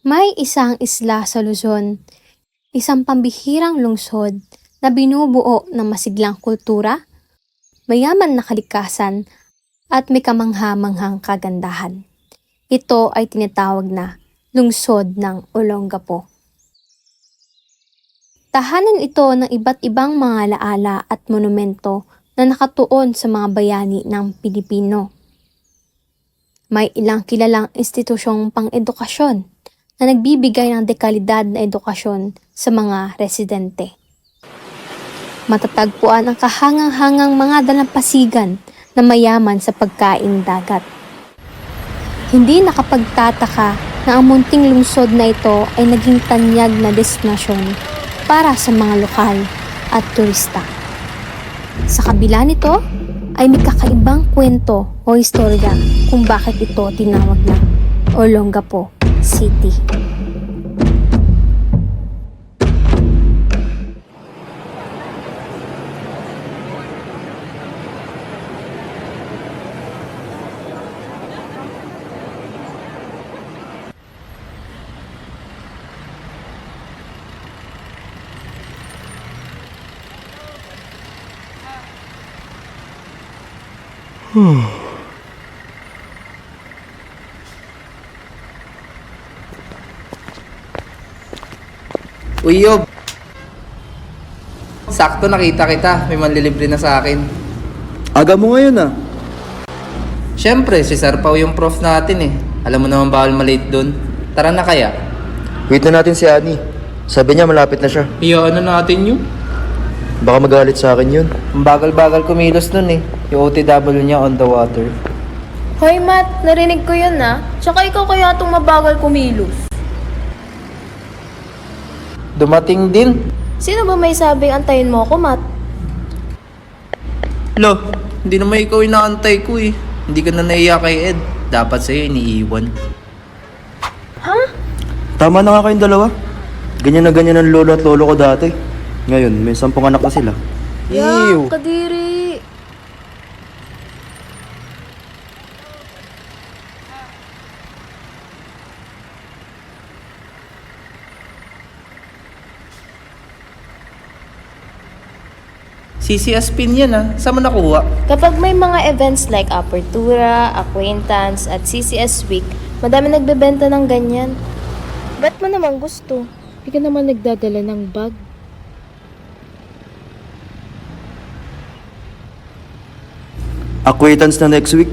May isang isla sa Luzon, isang pambihirang lungsod na binubuo ng masiglang kultura, mayaman na kalikasan at may kamangha-manghang kagandahan. Ito ay tinatawag na lungsod ng Olongapo. Tahanan ito ng iba't ibang mga alaala at monumento na nakatuon sa mga bayani ng Pilipino. May ilang kilalang institusyong pang-edukasyon na nagbibigay ng dekalidad na edukasyon sa mga residente. Matatagpuan ang kahangang-hangang mga dalampasigan na mayaman sa pagkaing dagat. Hindi nakapagtataka na ang munting lungsod na ito ay naging tanyag na destinasyon para sa mga lokal at turista. Sa kabila nito ay may kakaibang kwento o istorya kung bakit ito tinawag na Olongapo City. Uy, Yob! Sakto nakita kita. May manlilibre na sa akin. Aga mo ngayon ah. Siyempre, si Sir Pao yung prof natin eh. Alam mo naman bawal malate dun. Tara na kaya. Wait na natin si Annie. Sabi niya malapit na siya. Iyaan na natin yun. Baka magalit sa akin yun. Ang bagal-bagal kumilos nun eh. Yung OTW niya on the water. Hoy Matt, narinig ko yun ah. Tsaka ikaw kaya itong mabagal kumilos. Dumating din. Sino ba may sabing antayin mo ako, Matt? Lo, hindi naman ikaw inaantay ko eh. Hindi ka na naiya kay Ed. Dapat sa'yo iniiwan. Tama na nga kayong dalawa. Ganyan na ganyan ang lolo at lolo ko dati. Ngayon, may 10 anak na sila. Ew! Kadiri. CCS pin yan ah. Saan mo nakuha? Kapag may mga events like Apertura, Acquaintance, at CCS Week, madami nagbebenta ng ganyan. Ba't mo naman gusto? Hindi ka naman nagdadala ng bag. Acquaintance na next week.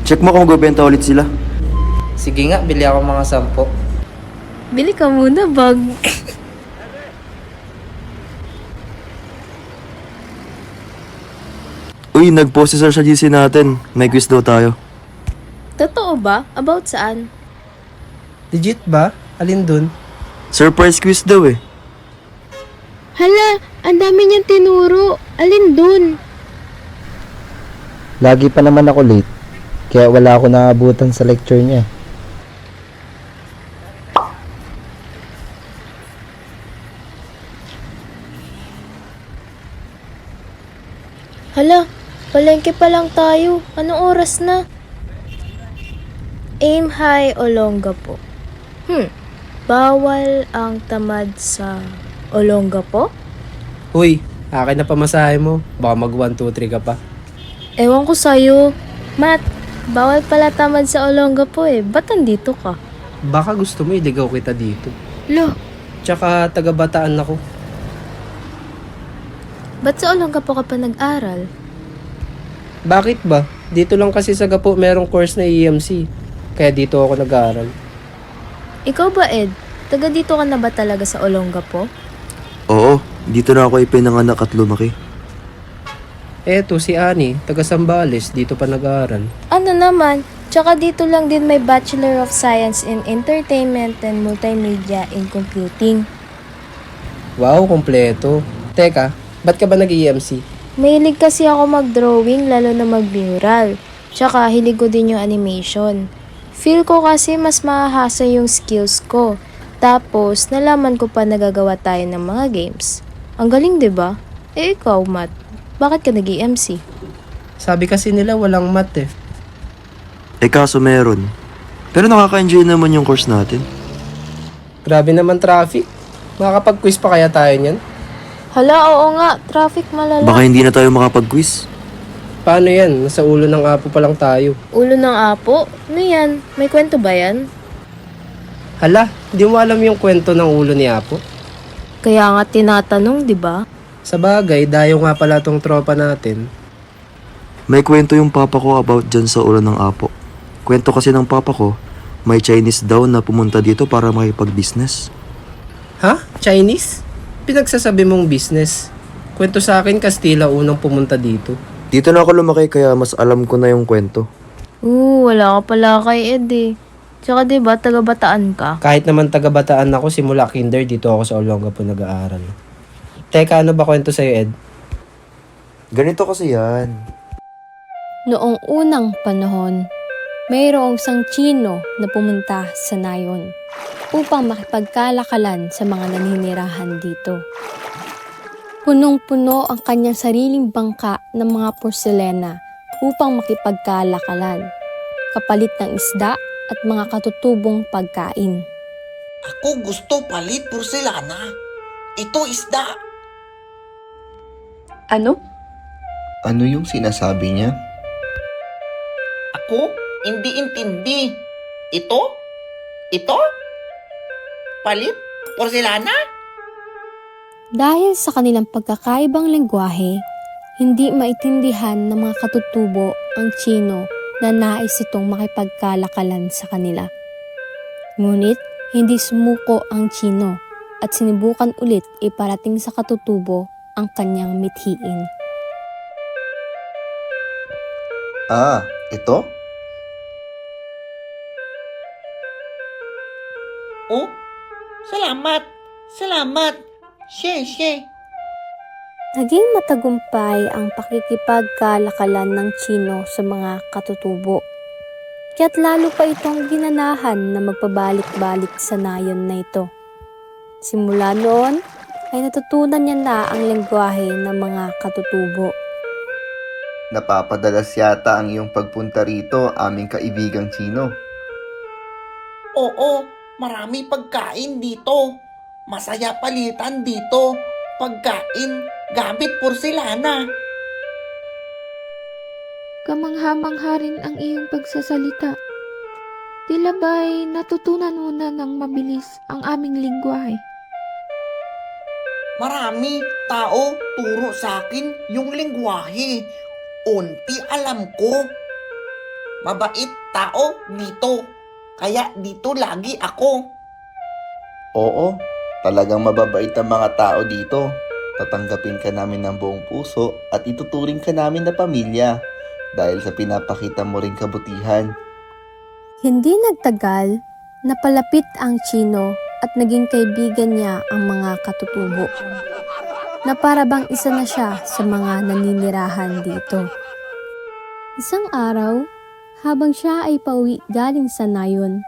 Check mo kung magbebenta ulit sila. Sige nga, bili ako mga 10. Bili ka muna, bag. Uy, nag-post si Sir sa GC natin. May quiz daw tayo. Totoo ba? About saan? Legit ba? Alin dun? Surprise quiz daw eh. Hala, ang dami niyang tinuro. Alin dun? Lagi pa naman ako late, kaya wala ako naabutan sa lecture niya. Hala, palengke pa lang tayo. Anong oras na? Aim high Olongapo. Bawal ang tamad sa Olongapo? Uy, akin na pamasahe mo. Baka mag 1, 2, 3 ka pa. Ewan ko sa'yo. Matt, bawal pala tamad sa Olongapo eh. Ba't andito ka? Baka gusto mo iligaw kita dito. Lo, Tsaka taga-Bataan ako. ba't sa Olongapo ka pa nag-aral? Bakit ba? Dito lang kasi sa Gapo merong course na EMC. Kaya dito ako nag-aaral. Ikaw ba, Ed? Taga dito ka na ba talaga sa Olongapo? Oo, dito na ako ipinanganak at lumaki. Eto si Annie, taga Sambales, dito pa nag-aaral. Ano naman? Tsaka dito lang din may Bachelor of Science in Entertainment and Multimedia in Computing. Wow, kompleto. Teka, ba't ka ba nag-EMC? Mahilig kasi ako mag-drawing, lalo na mag-mural. Tsaka hilig ko din yung animation. Feel ko kasi mas mahahasa yung skills ko. Tapos, nalaman ko pa nagagawa tayo ng mga games. Ang galing, 'di ba? Eh ikaw, Matt, bakit ka nag-EMC? Sabi kasi nila walang math eh. Eh kaso meron. Pero nakaka-enjoy naman yung course natin. Grabe naman traffic. Makakapag-quiz pa kaya tayo niyan? Hala, oo nga, traffic malala. Baka hindi na tayo makapag-quiz. Paano yan? Nasa ulo ng apo pa lang tayo. Ulo ng apo? Ano yan? May kwento ba yan? Hala, hindi mo alam yung kwento ng ulo ni apo? Kaya nga tinatanong, di ba? Sa bagay, dayo nga pala tong tropa natin. May kwento yung papa ko about dyan sa ulo ng apo. Kwento kasi ng papa ko, may Chinese daw na pumunta dito para makipag-business. Ha? Chinese? Pinagsasabi mong business. Kwento sa akin, Kastila unang pumunta dito. Dito na ako lumaki kaya mas alam ko na yung kwento. Wala ka pala kay Ed eh. Tsaka di ba taga-Bataan ka? Kahit naman taga-Bataan ako, simula kinder, dito ako sa Olongapo nag-aaral. Teka, ano ba kwento sa'yo, Ed? Ganito kasi yan. Noong unang panahon, mayroong isang Tsino na pumunta sa nayon upang makipagkalakalan sa mga naninirahan dito. Punong-puno ang kanyang sariling bangka ng mga porselena upang makipagkalakalan, kapalit ng isda at mga katutubong pagkain. Ako gusto palit porselana. Ito isda. Ano? Ano yung sinasabi niya? Ako hindi intindi. Ito? Ito? Palit porselana? Dahil sa kanilang pagkakaibang lengguwahe, hindi maintindihan ng mga katutubo ang Tsino na nais itong makipagkalakalan sa kanila. Ngunit hindi sumuko ang Tsino at sinubukan ulit iparating sa katutubo ang kanyang mithiin. Ah, ito? Oh, salamat. Salamat. She. Naging matagumpay ang pakikipagkalakalan ng Tsino sa mga katutubo. Kaya't lalo pa itong ginanahan na magpabalik-balik sa nayon na ito. Simula noon ay natutunan niya na ang lengguwahe ng mga katutubo. Napapadalas yata ang iyong pagpunta rito, aming kaibigang Chino. Oo, marami pagkain dito. Masaya palitan dito. Pagkain, gamit porselana. Kamangha-mangha rin ang iyong pagsasalita. Tila ba'y natutunan mo na ng mabilis ang aming lingwahe? Marami tao turo sa akin yung lengguwahe. Unti alam ko. Mabait tao dito. Kaya dito lagi ako. Oo, talagang mababait ang mga tao dito. Tatanggapin ka namin ng buong puso at ituturing ka namin na pamilya dahil sa pinapakita mo ring kabutihan. Hindi nagtagal, napalapit ang Tsino at naging kaibigan niya ang mga katutubo, na para bang isa na siya sa mga naninirahan dito. Isang araw, habang siya ay pauwi galing sa nayon,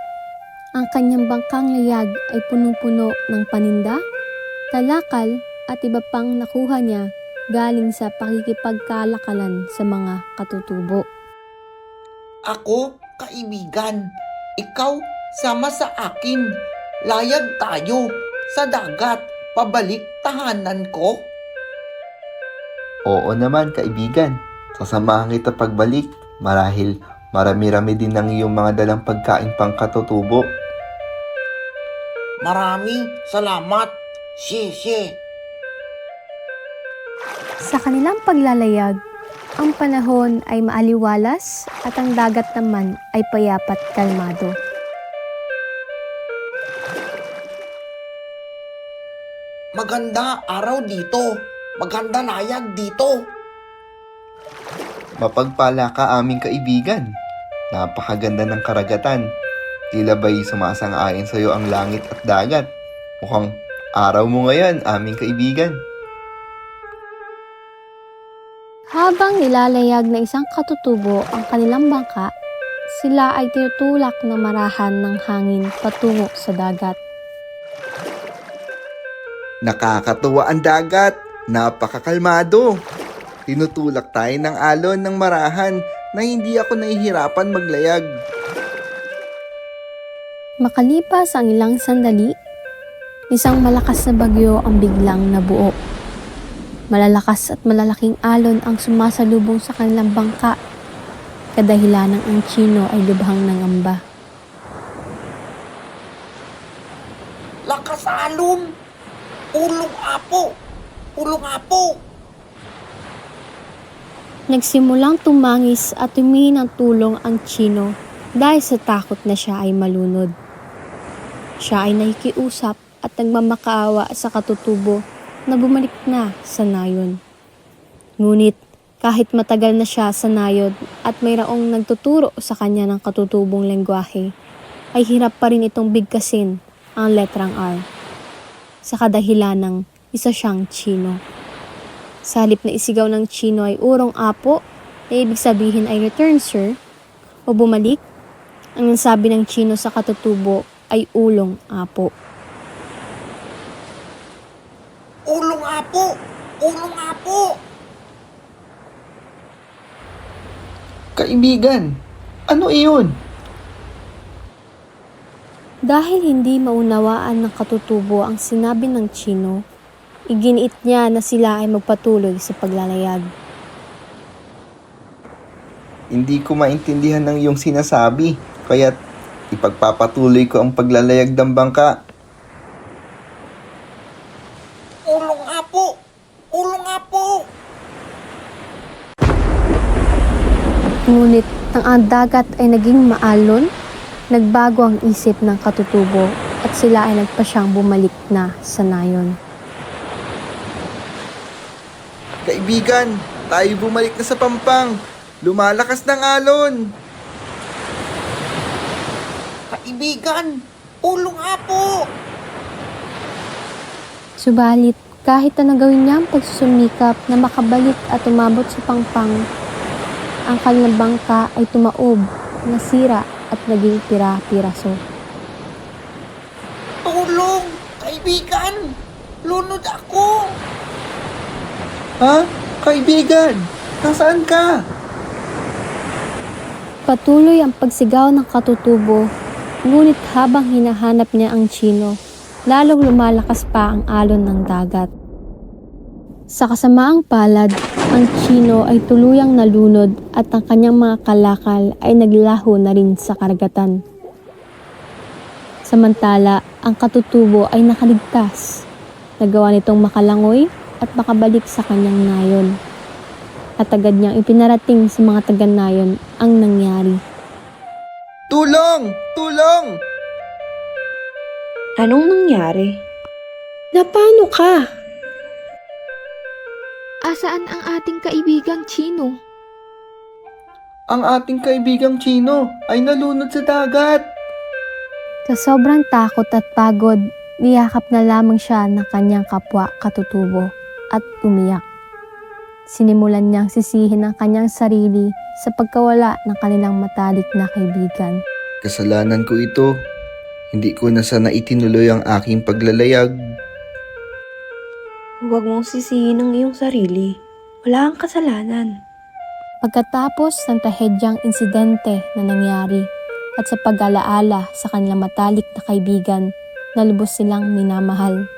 ang kanyang bangkang layag ay punong-puno ng paninda, kalakal at iba pang nakuha niya galing sa pakikipagkalakalan sa mga katutubo. Ako, kaibigan. Ikaw, sama sa akin. Layag tayo sa dagat. Pabalik tahanan ko. Oo naman, kaibigan. Sasamahan kita pagbalik. Marahil marami-rami din ng iyong mga dalang pagkain pang katutubo. Maraming salamat. She. Sa kanilang paglalayag, ang panahon ay maaliwalas at ang dagat naman ay payapat kalmado. Maganda araw dito. Maganda layag dito. Mapagpala ka, aming kaibigan. Napakaganda ng karagatan. Tila ba'y sumasang-ayon sa iyo ang langit at dagat. Mukhang araw mo ngayon, aming kaibigan. Habang nilalayag na isang katutubo ang kanilang bangka, sila ay tinutulak ng marahan ng hangin patungo sa dagat. Nakakatuwa ang dagat. Napakakalmado. Tinutulak tayo ng alon ng marahan na hindi ako nahihirapan maglayag. Makalipas ang ilang sandali, Isang malakas na bagyo ang biglang nabuo. Malalakas at malalaking alon ang sumasalubong sa kanilang bangka, kadahilanang ang Chino ay lubhang nangamba. Lakas alon! Ulong apo! Ulong apo! Nagsimulang tumangis at humingi ng tulong ang Chino dahil sa takot na siya ay malunod. Siya ay nakikiusap at nagmamakaawa sa katutubo na bumalik na sa nayon. Ngunit kahit matagal na siya sa nayon at mayroong nagtuturo sa kanya ng katutubong lengguwahe, ay hirap pa rin itong bigkasin ang letrang R. Sa kadahilanang isa siyang Chino. Sa halip na isigaw ng Chino ay urong apo, na ibig sabihin ay return sir, o bumalik, ang nasabi ng Chino sa katutubo ay ulong apo. Ulong apo! Ulong apo! Kaibigan, ano iyon? Dahil hindi maunawaan ng katutubo ang sinabi ng Chino, iginiit niya na sila ay magpatuloy sa paglalayag. Hindi ko maintindihan ng iyong sinasabi, kaya't ipagpapatuloy ko ang paglalayag ng bangka. Ulong apo! Ulong apo! Ngunit nang ang dagat ay naging maalon, nagbago ang isip ng katutubo at sila ay nagpasyang bumalik na sa nayon. Kaibigan, tayo bumalik na sa Pampang. Lumalakas ng alon. Kaibigan! Ulong apo! Subalit, kahit na nagawin niya ang pagsusumikap na makabalik at umabot sa Pangpang, ang kanyang bangka ay tumaob, nasira at naging pira-piraso. Tulong! Kaibigan! Lunod ako! Ha? Kaibigan, nasaan ka? Patuloy ang pagsigaw ng katutubo, ngunit habang hinahanap niya ang Chino, lalong lumalakas pa ang alon ng dagat. Sa kasamaang palad, ang Chino ay tuluyang nalunod at ang kanyang mga kalakal ay naglaho na rin sa karagatan. Samantala, ang katutubo ay nakaligtas. Nagawa nitong makalangoy at makabalik sa kanyang nayon. At agad niyang ipinarating sa mga taga-nayon ang nangyari. Tulong! Tulong! Anong nangyari? Napano ka? Asaan ang ating kaibigang Chino? Ang ating kaibigang Chino ay nalunod sa dagat. Sa sobrang takot at pagod, niyakap na lamang siya ng kanyang kapwa katutubo at umiyak. Sinimulan niyang sisihin ang kanyang sarili sa pagkawala ng kanilang matalik na kaibigan. Kasalanan ko ito. Hindi ko na sana itinuloy ang aking paglalayag. Huwag mong sisihin ang iyong sarili. Wala kang kasalanan. Pagkatapos ng trahedyang insidente na nangyari at sa pag-alaala sa kanilang matalik na kaibigan na lubos silang minamahal,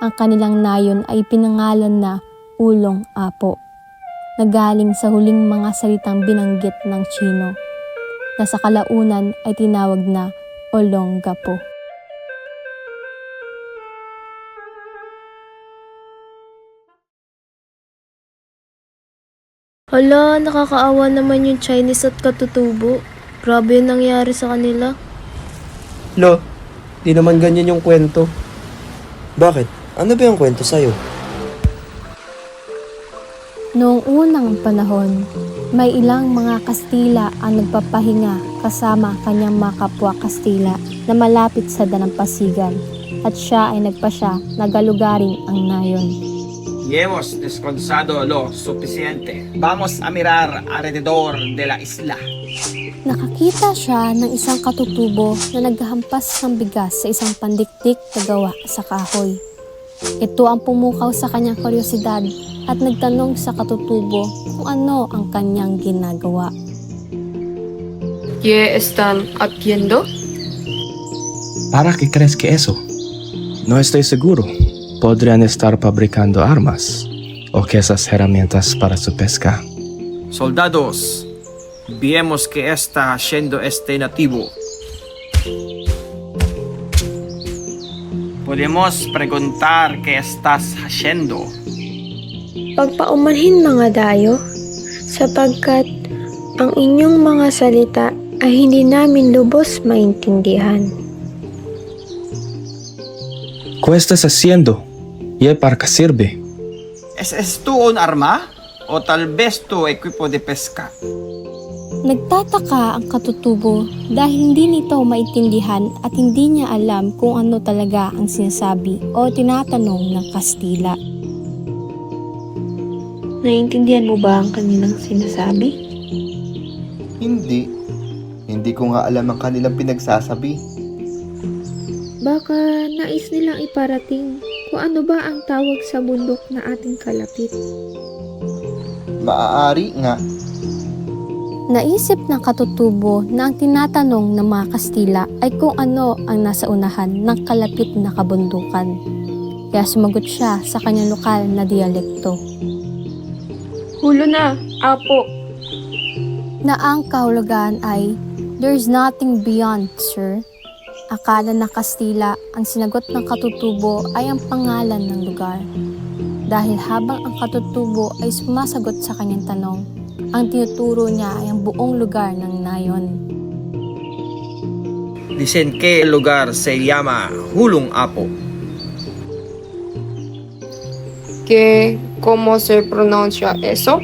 ang kanilang nayon ay pinangalan na Ulong Apo, na galing sa huling mga salitang binanggit ng Chino, na sa kalaunan ay tinawag na Olongapo. Hala, nakakaawa naman yung Chinese at katutubo. Grabe yung nangyari sa kanila. Lo, di naman ganyan yung kwento. Bakit? Ano ba yung kwento sa'yo? Noong unang panahon, may ilang mga Kastila ang nagpapahinga kasama kanyang mga kapwa Kastila na malapit sa dalampasigan at siya ay nagpasya na galugarin ang nayon. Y hemos descansado lo suficiente. Vamos a mirar alrededor de la isla. Nakakita siya ng isang katutubo na naghahampas ng bigas sa isang pandikdik na gawa sa kahoy. Ito ang pumukaw sa kanyang kuryosidad at nagtanong sa katutubo kung ano ang kanyang ginagawa. ¿Qué están haciendo? ¿Para qué crees que eso? No estoy seguro. Podrían estar fabricando armas o quizás herramientas para su pesca. Soldados, vemos que está haciendo este nativo. Podemos preguntar qué estás haciendo. Pagpaumanhin mga dayo, sapagkat ang inyong mga salita ay hindi namin lubos maintindihan. ¿Qué estás haciendo? ¿Y para qué sirve? ¿Es esto un arma? O tal vez tu equipo de pesca? Nagtataka ang katutubo dahil hindi nito maintindihan at hindi niya alam kung ano talaga ang sinasabi o tinatanong ng Kastila. Naiintindihan mo ba ang kanilang sinasabi? Hindi. Hindi ko nga alam ang kanilang pinagsasabi. Baka nais nilang iparating kung ano ba ang tawag sa bundok na ating kalapit. Maaari nga. Naisip ng katutubo na ang tinatanong ng mga Kastila ay kung ano ang nasa unahan ng kalapit na kabundukan. Kaya sumagot siya sa kanyang lokal na dialekto. Hulo na, apo. Na ang kahulugan ay, "There's nothing beyond, sir." Akala ng Kastila ang sinagot ng katutubo ay ang pangalan ng lugar. Dahil habang ang katutubo ay sumasagot sa kanyang tanong, ang tinuturo niya ay ang buong lugar ng nayon. Dicen que el lugar se llama Hulong Apo. ¿Cómo se pronuncia eso?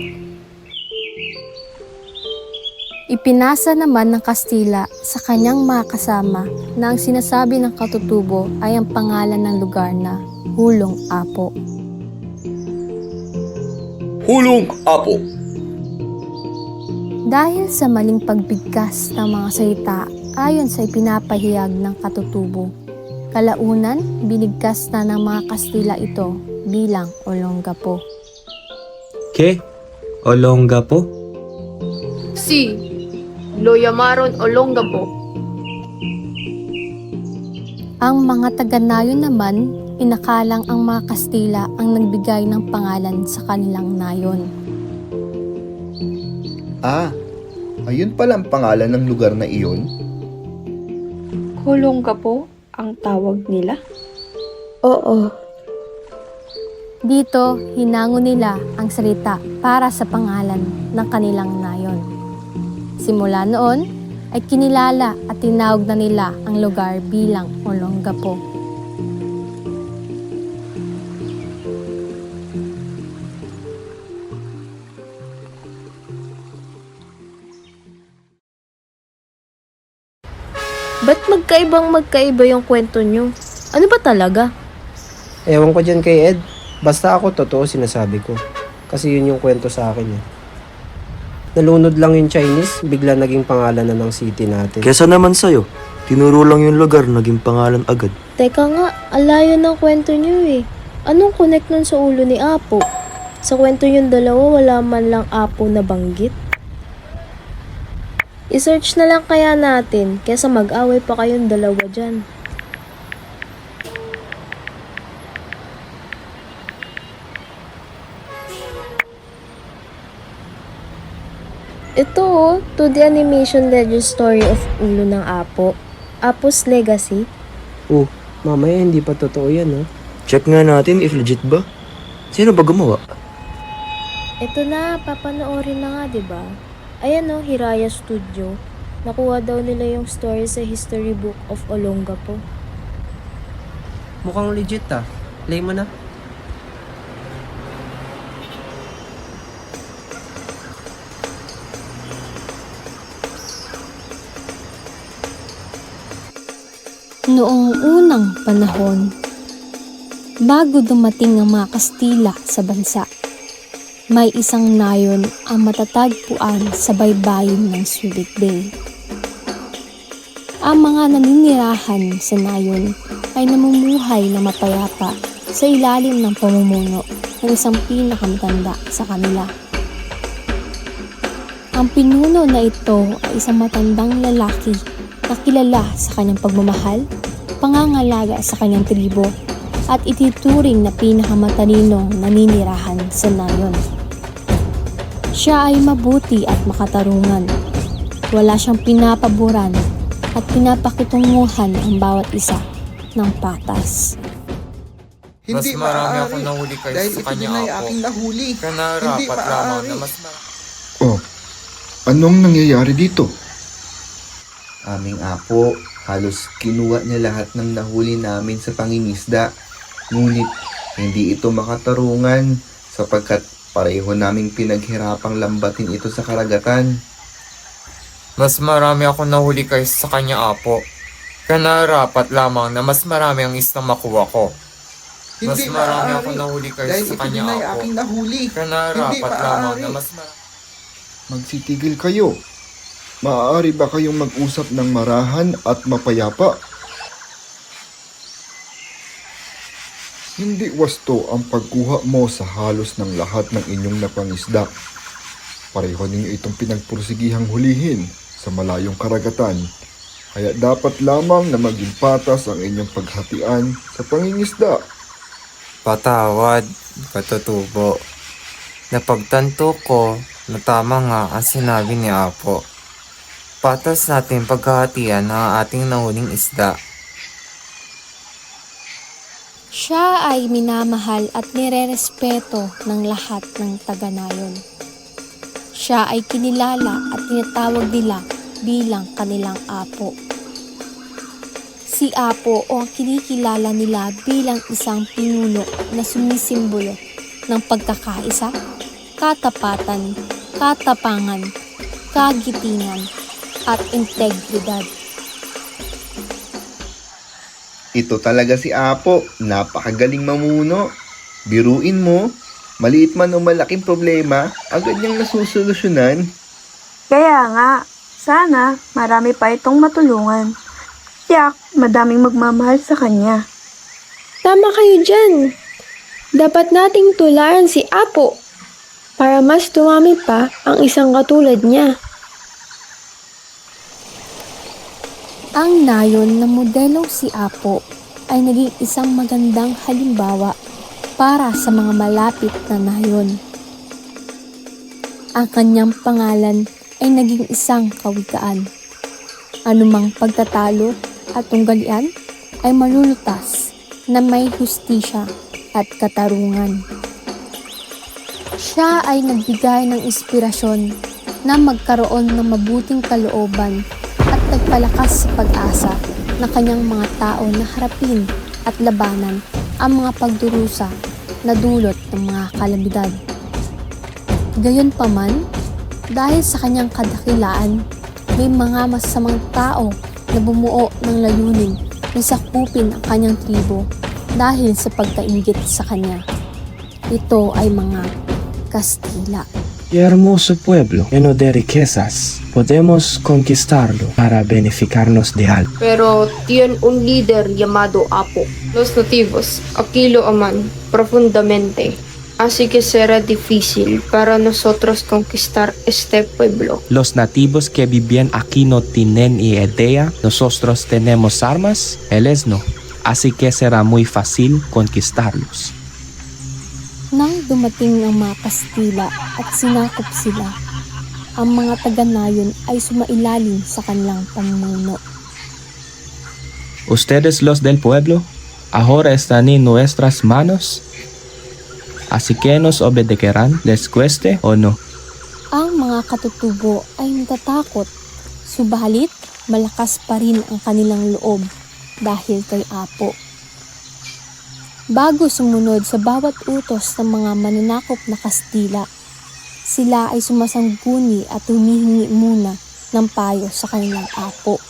Ipinasa naman ng Kastila sa kanyang mga kasama na ang sinasabi ng katutubo ay ang pangalan ng lugar na Hulong Apo. Hulong Apo. Dahil sa maling pagbigkas ng mga salita ayon sa ipinapahayag ng katutubo, kalaunan binigkas na ng mga Kastila ito bilang Olongapo. ¿Qué? ¿Olongapo? Sí, lo llamaron Olongapo. Ang mga taga-nayon naman, inakalang ang mga Kastila ang nagbigay ng pangalan sa kanilang nayon. Ah, ayun pala ang pangalan ng lugar na iyon? Olongapo ang tawag nila? Oo. Dito, hinango nila ang salita para sa pangalan ng kanilang nayon. Simula noon, ay kinilala at tinawag na nila ang lugar bilang Olongapo. Ba't magkaiba yung kwento nyo? Ano ba talaga? Ewan ko dyan kay Ed. Basta ako totoo sinasabi ko. Kasi yun yung kwento sa akin eh. Nalunod lang yung Chinese, bigla naging pangalan na ng city natin. Kesa naman sa'yo, tinuro lang yung lugar, naging pangalan agad. Teka nga, alayo ng kwento nyo eh. Anong connect nun sa ulo ni Apo? Sa kwento yung dalawa, wala man lang Apo na banggit. I-search na lang kaya natin, kesa mag-away pa kayong dalawa dyan. Ito oh, 2D animation legend story of ulo ng Apo. Apo's Legacy. Oh, mamaya hindi pa totoo yan, oh. Check nga natin if legit ba. Sino ba gumawa? Ito na, papanoorin na nga, diba? Ayan oh, Hiraya Studio. Nakuha daw nila yung story sa history book of Olongapo. Mukhang legit ah. Play mo na. Noong unang panahon, bago dumating ang mga Kastila sa bansa, may isang nayon ang matatagpuan sa baybayin ng Subic Bay. Ang mga naninirahan sa nayon ay namumuhay na mapayapa sa ilalim ng pamumuno ng isang pinakamatanda sa kanila. Ang pinuno na ito ay isang matandang lalaki na kilala sa kanyang pagmamahal, pangangalaga sa kanyang tribo at itituring na pinakamatalinong naninirahan sa nayon. Siya ay mabuti at makatarungan. Wala siyang pinapaboran at pinapakitunguhan ang bawat isa ng patas. Mas marami akong nahuli kaysa sa kanya, Apo. nahuli. Kaya narapat lamang na mas Oh, anong nangyayari dito? Aming apo, halos kinuha niya lahat ng nahuli namin sa pangingisda. Ngunit hindi ito makatarungan sapagkat pareho naming pinaghirapang lambatin ito sa karagatan. Mas marami akong nahuli kaysa sa kanya, Apo. Kaya narapat lamang na mas marami ang isang makuha ko. Mas marami akong nahuli kaysa sa kanya, Apo. nahuli. Kaya narapat lamang na mas marami. Magsitigil kayo. Maaari ba kayong mag-usap ng marahan at mapayapa? Hindi wasto ang pagkuha mo sa halos ng lahat ng inyong napangisda. Pareho ninyo itong pinagpursigihang hulihin sa malayong karagatan. Kaya dapat lamang na maging patas ang inyong paghatian sa pangingisda. Patawad, katutubo. Napagtanto ko na tama nga ang sinabi ni Apo. Patas natin paghahatian ng ating nahuling isda. Siya ay minamahal at nirerespeto ng lahat ng taga-nayon. Siya ay kinilala at tinatawag nila bilang kanilang Apo. Si Apo o ang kinikilala nila bilang isang pinuno na sumisimbolo ng pagkakaisa, katapatan, katapangan, kagitingan, at integridad. Ito talaga si Apo, napakagaling mamuno. Biruin mo, maliit man o malaking problema, agad niyang nasusolusyonan. Kaya nga, sana marami pa itong matulungan. Tiyak, madaming magmamahal sa kanya. Tama kayo dyan. Dapat nating tularan si Apo para mas dumami pa ang isang katulad niya. Ang nayon na modelong si Apo ay naging isang magandang halimbawa para sa mga malapit na nayon. Ang kanyang pangalan ay naging isang kawikaan. Anumang pagtatalo at tunggalian ay malulutas na may hustisya at katarungan. Siya ay nagbigay ng inspirasyon na magkaroon ng mabuting kalooban at nagpalakas sa pag-asa ng kanyang mga tao na harapin at labanan ang mga pagdurusa na dulot ng mga kalamidad. Gayunpaman, dahil sa kanyang kadakilaan, may mga masamang tao na bumuo ng layunin na sakupin ang kanyang tribo dahil sa pagkainggit sa kanya. Ito ay mga Kastila. Qué hermoso pueblo, lleno de riquezas. Podemos conquistarlo para beneficiarnos de algo. Pero tiene un líder llamado Apo. Los nativos aquí lo aman profundamente. Así que será difícil para nosotros conquistar este pueblo. Los nativos que vivían aquí no tienen ni idea. Nosotros tenemos armas, ellos no. Así que será muy fácil conquistarlos. Nang dumating ang mga Kastila at sinakop sila, ang mga taga-nayon ay sumailalim sa kanilang pamumuno. Ustedes los del pueblo, ahora están en nuestras manos. Así que nos obedecerán, les cueste o no. Ang mga katutubo ay natatakot, subalit malakas pa rin ang kanilang loob dahil kay Apo. Bago sumunod sa bawat utos ng mga mananakop na Kastila, sila ay sumasangguni at humihingi muna ng payo sa kanilang Apo.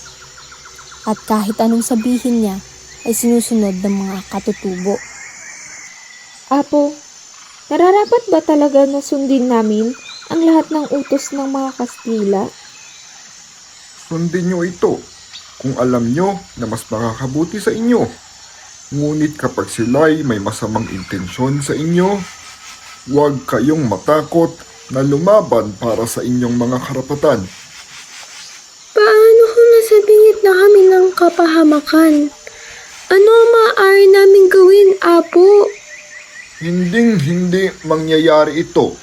At kahit anong sabihin niya ay sinusunod ng mga katutubo. Apo, nararapat ba talaga na sundin namin ang lahat ng utos ng mga Kastila? Sundin nyo ito kung alam nyo na mas makakabuti sa inyo. Ngunit kapag sila'y may masamang intensyon sa inyo, huwag kayong matakot na lumaban para sa inyong mga karapatan. Paano kung nasa bingit na kami ng kapahamakan? Ano ang maaari namin gawin, Apo? Hinding-hindi mangyayari ito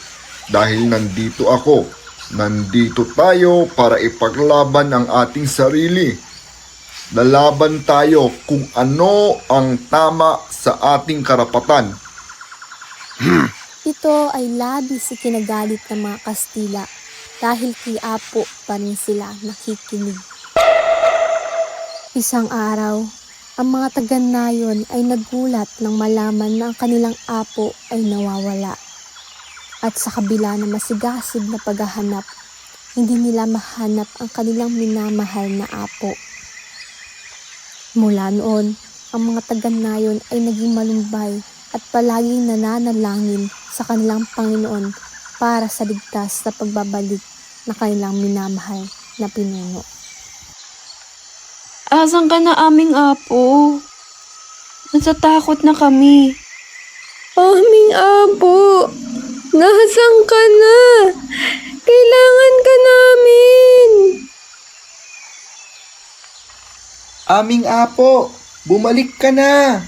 dahil nandito ako. Nandito tayo para ipaglaban ang ating sarili. Lalaban tayo kung ano ang tama sa ating karapatan. Ito ay labis ikinagalit ng mga Kastila dahil kay Apo pa rin sila nakikinig. Isang araw, ang mga taga-Nayon ay nagulat nang malaman na ang kanilang apo ay nawawala. At sa kabila ng masigasig na paghahanap, hindi nila mahanap ang kanilang minamahal na apo. Mula noon, ang mga taga-Nayon ay naging malumbay at palaging nananalangin sa kanilang Panginoon para sa ligtas na pagbabalik na kanilang minamahal na pinuno. Asan ka na aming Apo? Natatakot na kami. Aming Apo, nasan ka na? Kailangan ka namin. Aming Apo, bumalik ka na!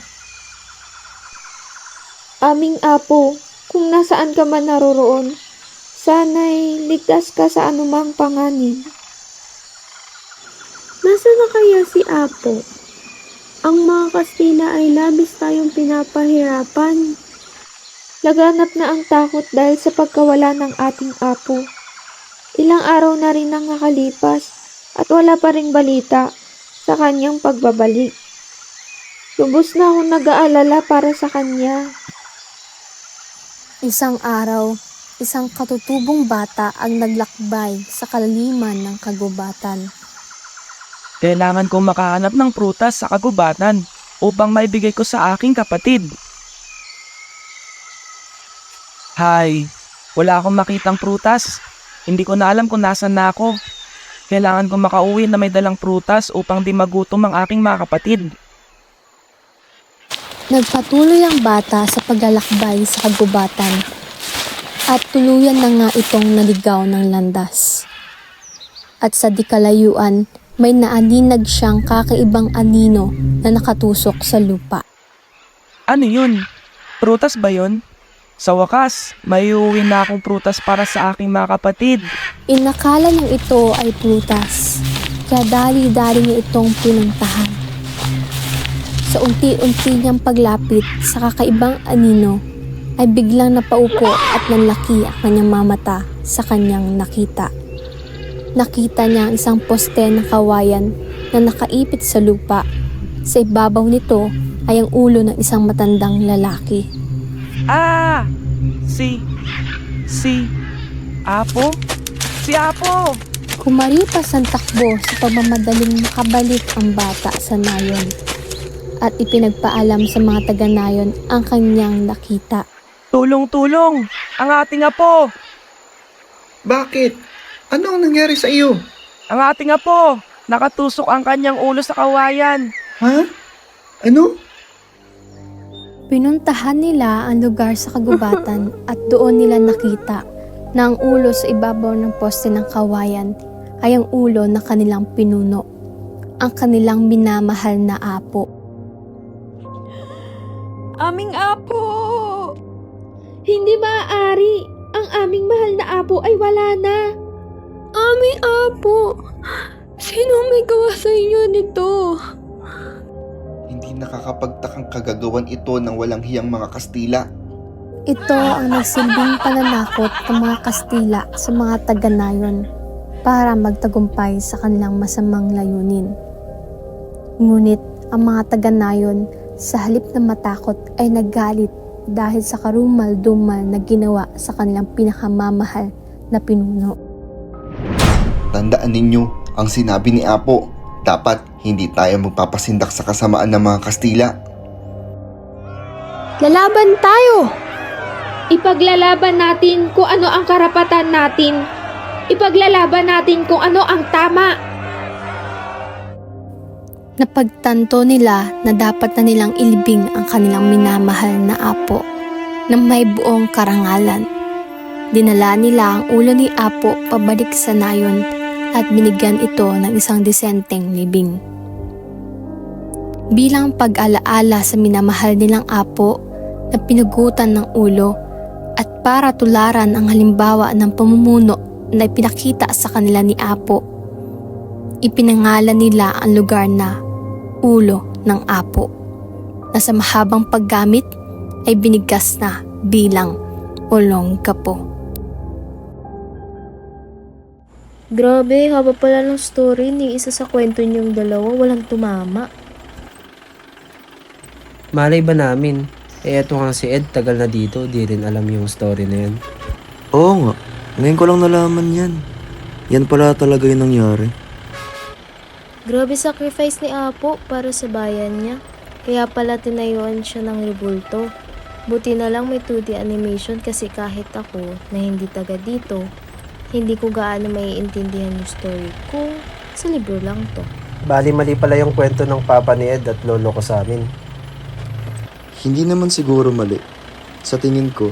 Aming Apo, kung nasaan ka man naroroon, sana'y ligtas ka sa anumang panganib. Nasaan na kaya si Apo? Ang mga Kastila ay labis tayong pinapahirapan. Laganap na ang takot dahil sa pagkawala ng ating Apo. Ilang araw na rin ang nakalipas at wala pa ring balita sa kanyang pagbabalik. Lubos na akong nag-aalala para sa kanya. Isang araw, isang katutubong bata ang naglakbay sa kalaliman ng kagubatan. Kailangan kong makahanap ng prutas sa kagubatan upang maibigay ko sa aking kapatid. Hay, wala akong makitang prutas. Hindi ko na alam kung nasan na ako. Kailangan kong makauwi na may dalang prutas upang di magutom ang aking mga kapatid. Nagpatuloy ang bata sa paglalakbay sa kagubatan at tuluyan na nga itong naligaw ng landas. At sa dikalayuan, may naaninag siyang kakaibang anino na nakatusok sa lupa. Ano yun? Prutas ba yun? Sa wakas, may uuwi na akong prutas para sa aking mga kapatid. Inakala niyang ito ay prutas, kaya dali-dali niya itong pinuntahan. Sa unti-unti niyang paglapit sa kakaibang anino, ay biglang napaupo at nanlaki ang kanyang mamata sa kanyang nakita. Nakita niya ang isang poste ng kawayan na nakaipit sa lupa. Sa ibabaw nito ay ang ulo ng isang matandang lalaki. Ah! Si Apo? Si Apo! Kumaripas ang takbo sa pagmamadaling makabalik ang bata sa nayon at ipinagpaalam sa mga taga-nayon ang kanyang nakita. Tulong-tulong! Ang ating Apo! Bakit? Ano ang nangyari sa iyo? Ang ating Apo! Nakatusok ang kanyang ulo sa kawayan. Ha? Ano? Pinuntahan nila ang lugar sa kagubatan at doon nila nakita na ang ulo sa ibabaw ng poste ng kawayan ay ang ulo ng kanilang pinuno, ang kanilang minamahal na apo. Aming Apo! Hindi maaari. Ang aming mahal na apo ay wala na. Aming Apo! Sino may gawa sa inyo nito? Hindi nakakapagtakang kagagawan ito ng walang hiyang mga Kastila. Ito ang nagsilbing pananakot ng mga Kastila sa mga taga-nayon para magtagumpay sa kanilang masamang layunin. Ngunit ang mga taga-nayon sa halip na matakot ay nagalit dahil sa karumal-dumal na ginawa sa kanilang pinakamamahal na pinuno. Tandaan ninyo ang sinabi ni Apo. Dapat hindi tayo magpapasindak sa kasamaan ng mga Kastila. Lalaban tayo! Ipaglalaban natin kung ano ang karapatan natin. Ipaglalaban natin kung ano ang tama. Napagtanto nila na dapat na nilang ilibing ang kanilang minamahal na apo na may buong karangalan. Dinala nila ang ulo ni Apo pabalik sa nayon at binigyan ito ng isang disenteng libing. bilang pag-alaala sa minamahal nilang apo na pinugutan ng ulo at para tularan ang halimbawa ng pamumuno na ipinakita sa kanila ni Apo. Ipinangalan nila ang lugar na Ulo ng Apo na sa mahabang paggamit ay binigkas na bilang Olongapo. Grabe, haba pala ng story ni isa sa kwento niyong dalawa, walang tumama. Malay ba namin? Eto nga si Ed, tagal na dito, di rin alam yung story na yan. Oo nga, ngayon ko lang nalaman yan. Yan pala talaga yung nangyari. Grabe sacrifice ni Apo para sa bayan niya. Kaya pala tinayuan siya ng rebulto. Buti na lang may 2D animation kasi kahit ako na hindi taga dito, hindi ko gaano maiintindihan yung story kung sa libro lang to. Bali mali pala yung kwento ng papa ni Ed at lolo ko sa amin. Hindi naman siguro mali. Sa tingin ko,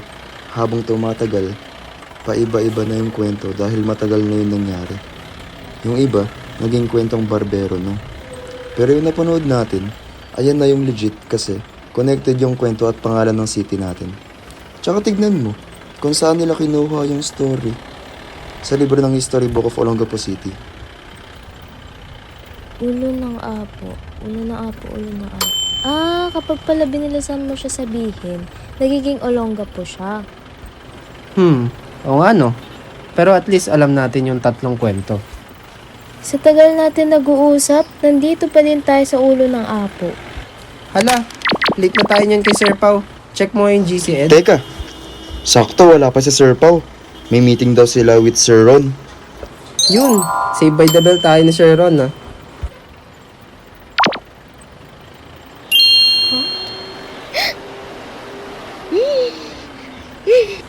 habang tumatagal, paiba-iba na yung kwento dahil matagal na yun nangyari. Yung iba, naging kwentong barbero na. Pero yung napanood natin, ayan na yung legit kasi connected yung kwento at pangalan ng city natin. Tsaka tignan mo kung saan nila kinuha yung story. Sa libro ng History Book of Olongapo City. Ulo ng Apo. Ulo ng Apo, ulo ng Apo. Ah, kapag pala binilisan mo siya sabihin, nagiging Olongapo siya. Oo nga no. Pero at least alam natin yung tatlong kwento. Sa tagal natin nag-uusap, nandito pa din tayo sa ulo ng Apo. Hala, late na tayo niyan kay Sir Pao. Check mo yung GC Ed. Teka, sakto wala pa si Sir Pao. May meeting daw sila with Sir Ron. Yun, save by the bell tayo ni Sir Ron ha.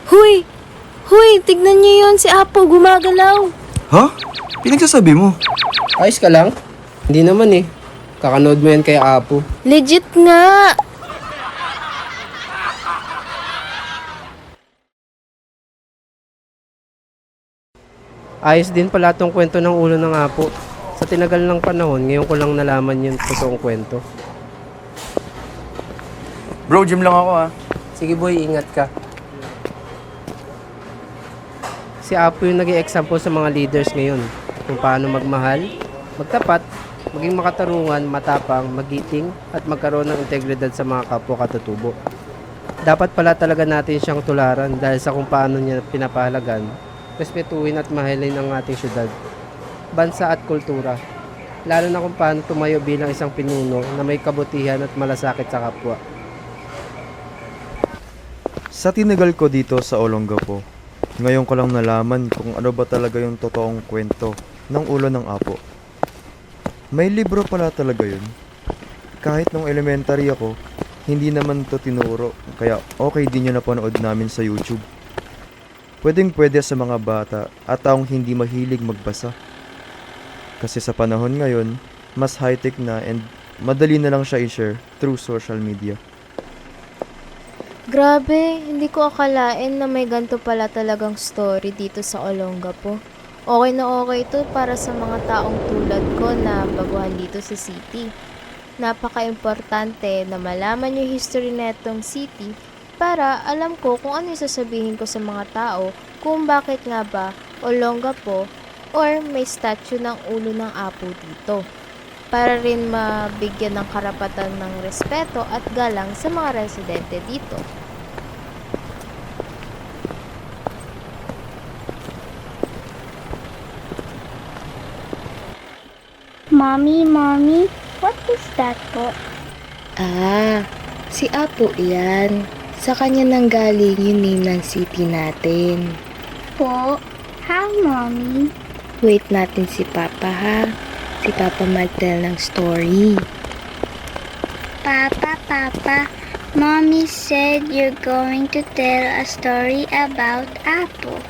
Huy! Huy! Tignan niyo yun, si Apo gumagalaw. Ha? Pinagsasabi mo? Ayos ka lang? Hindi naman eh. Kakanood mo yan kay Apo. Legit nga! Ayos din pala tong kwento ng ulo ng Apo. Sa tinagal ng panahon, ngayon ko lang nalaman yung totoong kwento. Bro, gym lang ako ha. Sige boy, ingat ka. Si Apo yung naging example sa mga leaders ngayon. Kung paano magmahal, magtapat, maging makatarungan, matapang, magiting, at magkaroon ng integridad sa mga kapwa katutubo. Dapat pala talaga natin siyang tularan dahil sa kung paano niya pinapahalagan, respetuhin at mahalin ang ating syudad, bansa at kultura, lalo na kung paano tumayo bilang isang pinuno na may kabutihan at malasakit sa kapwa. Sa tinagal ko dito sa Olongapo, ngayon ko lang nalaman kung ano ba talaga yung totoong kwento ng ulo ng Apo. May libro pala talaga yun. Kahit nung elementary ako, hindi naman to tinuro, kaya okay din yung napanood namin sa YouTube. Pwedeng-pwede sa mga bata at taong hindi mahilig magbasa. Kasi sa panahon ngayon, mas high-tech na and madali na lang siya i-share through social media. Grabe, hindi ko akalain na may ganito pala talagang story dito sa Olongapo. Okay na okay ito para sa mga taong tulad ko na baguhan dito sa city. Napaka-importante na malaman yung history netong city para alam ko kung ano yung sasabihin ko sa mga tao kung bakit nga ba Olongapo or may statue ng ulo ng Apo dito. Para rin mabigyan ng karapatan ng respeto at galang sa mga residente dito. Mommy, what is that po? Ah, si Apo yan. Sa kanya nang galing yung name ng city natin. Po? How, Mommy? Wait natin si Papa ha. Si Papa mag-tell ng story. Papa, Mommy said you're going to tell a story about Apo.